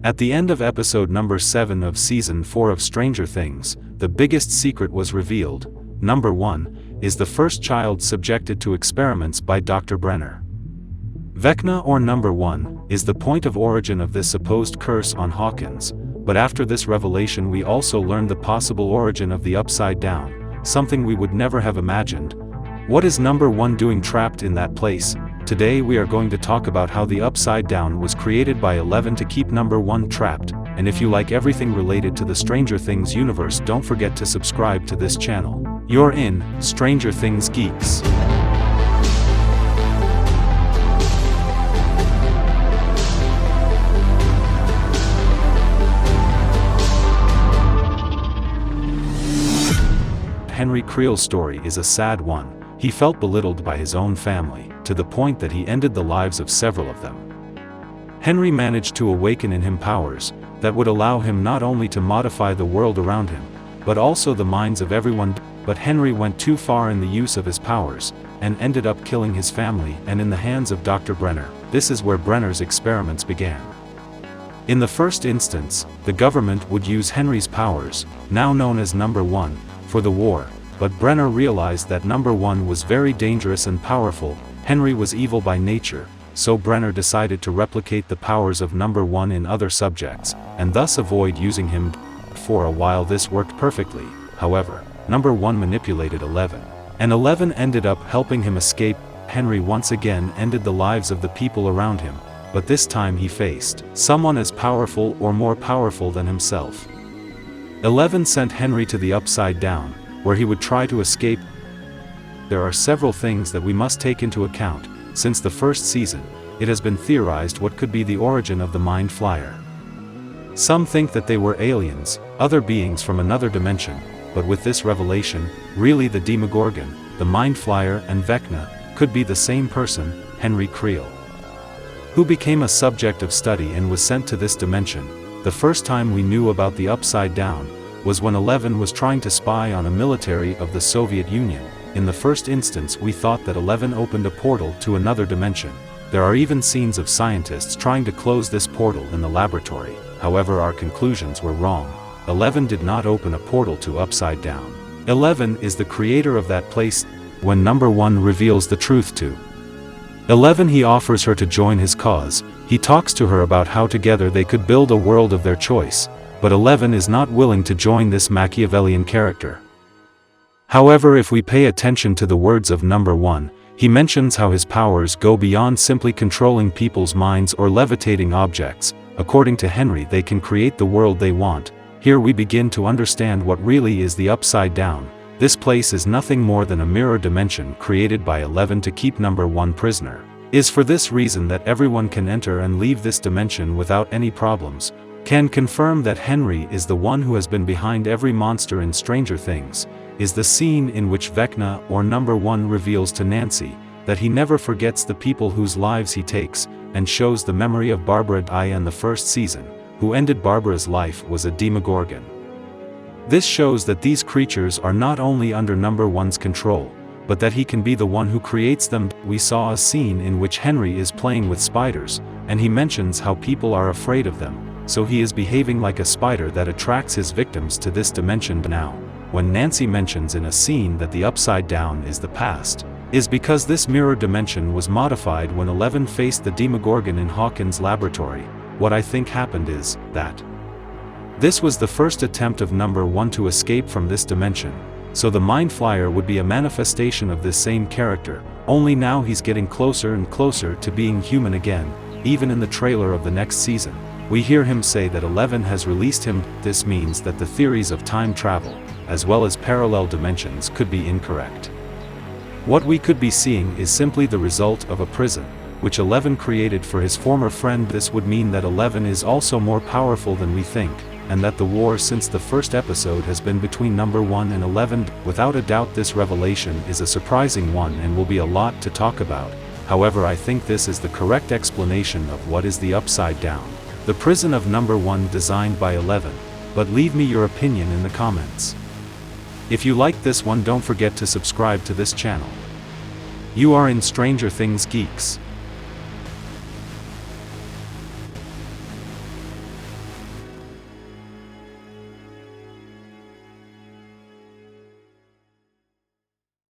At the end of episode number 7 of season 4 of Stranger Things, the biggest secret was revealed. Number 1 is the first child subjected to experiments by Dr. Brenner. Vecna, or Number 1, is the point of origin of this supposed curse on Hawkins, but after this revelation we also learned the possible origin of the Upside Down, something we would never have imagined. What is Number 1 doing trapped in that place? Today we are going to talk about how the Upside Down was created by 11 to keep Number 1 trapped, and if you like everything related to the Stranger Things universe, don't forget to subscribe to this channel. You're in Stranger Things Geeks. Henry Creel's story is a sad one. He felt belittled by his own family, to the point that he ended the lives of several of them. Henry managed to awaken in him powers that would allow him not only to modify the world around him, but also the minds of everyone. But Henry went too far in the use of his powers, and ended up killing his family and in the hands of Dr. Brenner. This is where Brenner's experiments began. In the first instance, the government would use Henry's powers, now known as Number 1, for the war. But Brenner realized that Number 1 was very dangerous and powerful. Henry was evil by nature, so Brenner decided to replicate the powers of Number 1 in other subjects, and thus avoid using him. For a while this worked perfectly. However, Number 1 manipulated 11, and 11 ended up helping him escape. Henry once again ended the lives of the people around him, but this time he faced someone as powerful or more powerful than himself. 11 sent Henry to the Upside Down, where he would try to escape. There are several things that we must take into account. Since the first season, it has been theorized what could be the origin of the Mind Flyer. Some think that they were aliens, other beings from another dimension, but with this revelation, really the Demogorgon, the Mind Flyer and Vecna, could be the same person, Henry Creel, who became a subject of study and was sent to this dimension. The first time we knew about the Upside Down was when 11 was trying to spy on a military of the Soviet Union. In the first instance we thought that 11 opened a portal to another dimension. There are even scenes of scientists trying to close this portal in the laboratory. However, our conclusions were wrong. 11 did not open a portal to Upside Down. 11 is the creator of that place. When Number 1 reveals the truth to 11, he offers her to join his cause. He talks to her about how together they could build a world of their choice. But 11 is not willing to join this Machiavellian character. However, if we pay attention to the words of Number 1, he mentions how his powers go beyond simply controlling people's minds or levitating objects. According to Henry, they can create the world they want. Here we begin to understand what really is the Upside Down. This place is nothing more than a mirror dimension created by 11 to keep Number 1 prisoner. It is for this reason that everyone can enter and leave this dimension without any problems. Can confirm that Henry is the one who has been behind every monster in Stranger Things, is the scene in which Vecna, or Number 1, reveals to Nancy that he never forgets the people whose lives he takes, and shows the memory of Barbara in the first season, who ended Barbara's life was a Demogorgon. This shows that these creatures are not only under Number 1's control, but that he can be the one who creates them. We saw a scene in which Henry is playing with spiders, and he mentions how people are afraid of them. So he is behaving like a spider that attracts his victims to this dimension. Now, when Nancy mentions in a scene that the Upside Down is the past, is because this mirror dimension was modified when 11 faced the Demogorgon in Hawkins' laboratory. What I think happened is that this was the first attempt of Number 1 to escape from this dimension, so the Mind Flyer would be a manifestation of this same character, only now he's getting closer and closer to being human again. Even in the trailer of the next season, we hear him say that 11 has released him. This means that the theories of time travel, as well as parallel dimensions, could be incorrect. What we could be seeing is simply the result of a prison, which 11 created for his former friend. This would mean that 11 is also more powerful than we think, and that the war since the first episode has been between Number 1 and 11. Without a doubt, this revelation is a surprising one and will be a lot to talk about. However, I think this is the correct explanation of what is the Upside Down, the prison of Number 1 designed by 11. But leave me your opinion in the comments. If you like this one, don't forget to subscribe to this channel. You are in Stranger Things Geeks.